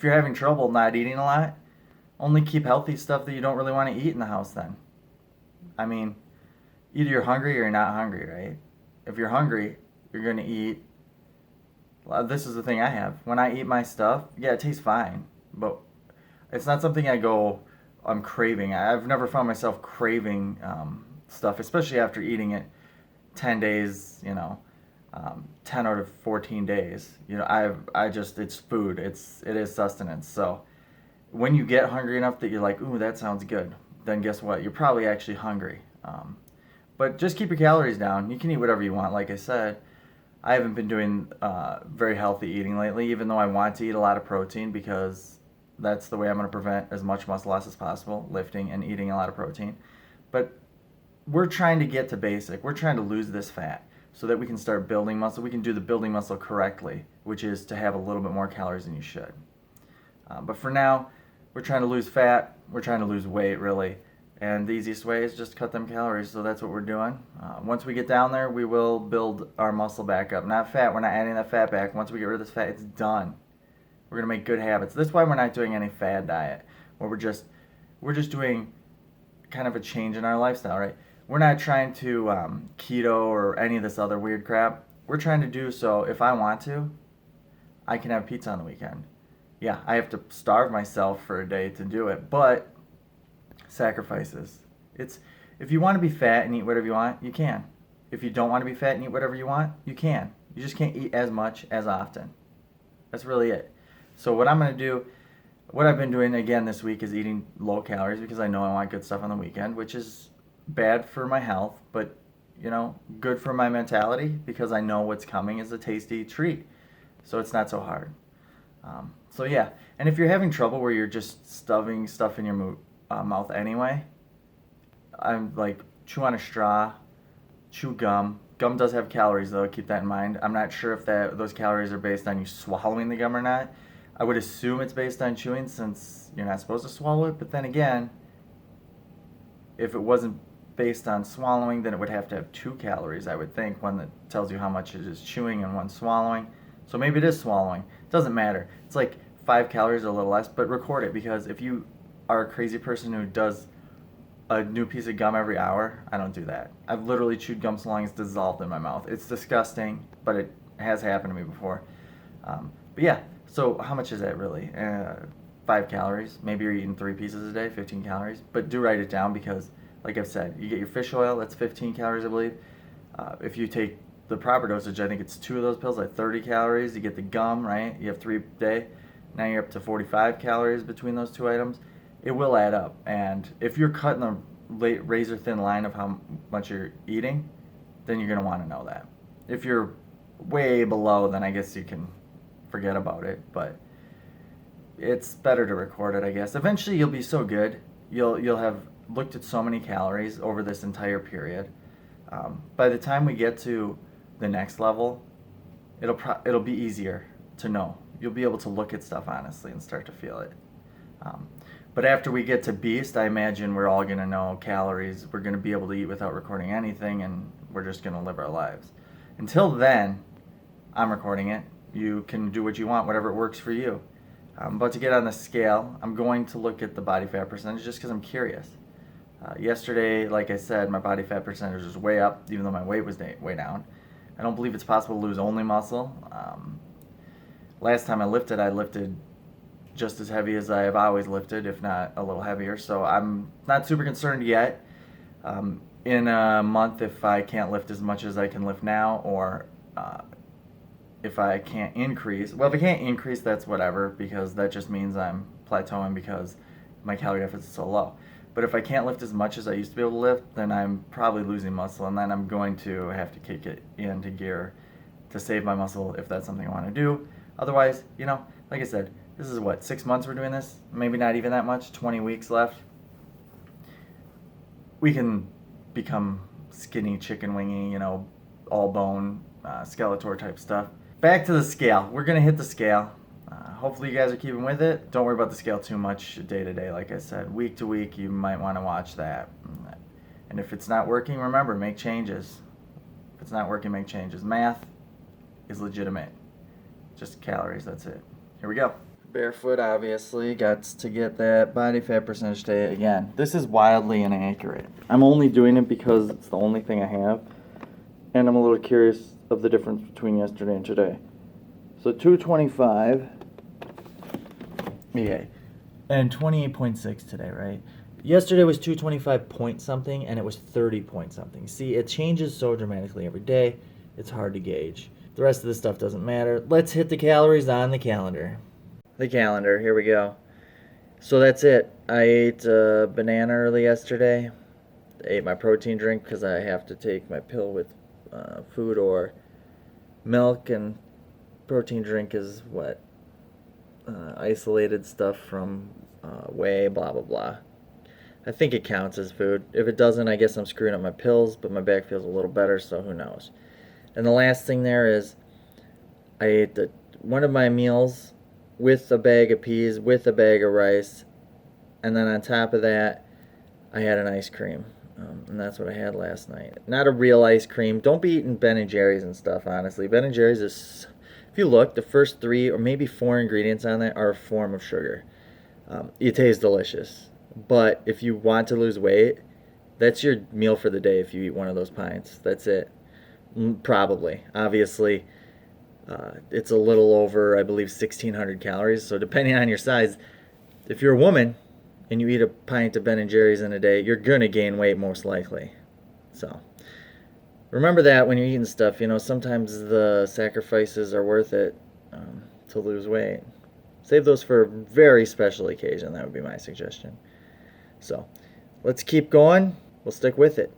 if you're having trouble not eating a lot, only keep healthy stuff that you don't really want to eat in the house then. I mean, either you're hungry or you're not hungry, right? If you're hungry, you're going to eat. Well, this is the thing I have. When I eat my stuff, yeah, it tastes fine, but it's not something I'm craving. I've never found myself craving stuff, especially after eating it 10 days, 10 out of 14 days. It's food. It is sustenance. So when you get hungry enough that you're like, ooh, that sounds good, then guess what? You're probably actually hungry. But just keep your calories down. You can eat whatever you want. Like I said, I haven't been doing very healthy eating lately, even though I want to eat a lot of protein because that's the way I'm going to prevent as much muscle loss as possible, lifting and eating a lot of protein. But we're trying to get to basic. We're trying to lose this fat so that we can start building muscle. We can do the building muscle correctly, which is to have a little bit more calories than you should. But for now, we're trying to lose fat. We're trying to lose weight, really. And the easiest way is just cut them calories. So that's what we're doing. Once we get down there, we will build our muscle back up. Not fat. We're not adding that fat back. Once we get rid of this fat, it's done. We're going to make good habits. That's why we're not doing any fad diet, where we're just doing kind of a change in our lifestyle, right? We're not trying to keto or any of this other weird crap. We're trying to do so if I want to, I can have pizza on the weekend. Yeah, I have to starve myself for a day to do it, but sacrifices. If you want to be fat and eat whatever you want, you can. If you don't want to be fat and eat whatever you want, you can. You just can't eat as much as often. That's really it. So what I've been doing again this week is eating low calories because I know I want good stuff on the weekend, which is bad for my health, but good for my mentality because I know what's coming is a tasty treat. So it's not so hard. So yeah, and if you're having trouble where you're just stuffing stuff in your mouth anyway, I'm like, chew on a straw, chew gum. Gum does have calories though, keep that in mind. I'm not sure if those calories are based on you swallowing the gum or not. I would assume it's based on chewing since you're not supposed to swallow it, but then again, if it wasn't based on swallowing, then it would have to have 2 calories, I would think, one that tells you how much it is chewing and one swallowing. So maybe it is swallowing. It doesn't matter. It's like 5 calories or a little less, but record it because if you are a crazy person who does a new piece of gum every hour, I don't do that. I've literally chewed gum so long it's dissolved in my mouth. It's disgusting, but it has happened to me before. But yeah, so how much is that really? 5 calories. Maybe you're eating 3 pieces a day, 15 calories. But do write it down because, like I've said, you get your fish oil, that's 15 calories, I believe. If you take the proper dosage, I think it's 2 of those pills, like 30 calories. You get the gum, right? You have 3 a day. Now you're up to 45 calories between those 2 items. It will add up. And if you're cutting a razor thin line of how much you're eating, then you're going to want to know that. If you're way below, then I guess you can forget about it. But it's better to record it, I guess. Eventually you'll be so good. You'll have looked at so many calories over this entire period. By the time we get to the next level, it'll be easier to know. You'll be able to look at stuff honestly and start to feel it. But after we get to Beast, I imagine we're all going to know calories. We're going to be able to eat without recording anything, and we're just going to live our lives. Until then, I'm recording it. You can do what you want, whatever works for you. I'm about to get on the scale. I'm going to look at the body fat percentage just because I'm curious. Yesterday, like I said, my body fat percentage was way up, even though my weight was way down. I don't believe it's possible to lose only muscle. Last time I lifted just as heavy as I have always lifted, if not a little heavier. So I'm not super concerned yet. In a month, if I can't lift as much as I can lift now, or if I can't increase, well, if I can't increase, that's whatever, because that just means I'm plateauing because my calorie deficit is so low. But if I can't lift as much as I used to be able to lift, then I'm probably losing muscle, and then I'm going to have to kick it into gear to save my muscle if that's something I want to do. Otherwise, like I said, this is 6 months we're doing this? Maybe not even that much, 20 weeks left. We can become skinny, chicken wingy, all bone, Skeletor type stuff. Back to the scale. We're going to hit the scale. Hopefully you guys are keeping with it. Don't worry about the scale too much day to day, like I said. Week to week, you might want to watch that. And if it's not working, remember, make changes. If it's not working, make changes. Math is legitimate. Just calories, that's it. Here we go. Barefoot, obviously, got to get that body fat percentage today. Again, this is wildly inaccurate. I'm only doing it because it's the only thing I have, and I'm a little curious of the difference between yesterday and today. So 225, yeah, and 28.6 today, right? Yesterday was 225 point something, and it was 30 point something. See, it changes so dramatically every day, it's hard to gauge. The rest of this stuff doesn't matter. Let's hit the calories on the calendar. The calendar, here we go. So that's it. I ate a banana early yesterday. I ate my protein drink because I have to take my pill with food or milk, and protein drink is what? Isolated stuff from whey, blah, blah, blah. I think it counts as food. If it doesn't, I guess I'm screwing up my pills, but my back feels a little better, so who knows. And the last thing there is I ate one of my meals with a bag of peas, with a bag of rice, and then on top of that, I had an ice cream. And that's what I had last night. Not a real ice cream. Don't be eating Ben & Jerry's and stuff, honestly. Ben & Jerry's is, if you look, the first 3 or maybe 4 ingredients on that are a form of sugar. It tastes delicious. But if you want to lose weight, that's your meal for the day if you eat one of those pints. That's it. Probably. Obviously, it's a little over, I believe, 1,600 calories. So depending on your size, if you're a woman and you eat a pint of Ben & Jerry's in a day, you're going to gain weight most likely. So remember that when you're eating stuff. Sometimes the sacrifices are worth it to lose weight. Save those for a very special occasion. That would be my suggestion. So let's keep going. We'll stick with it.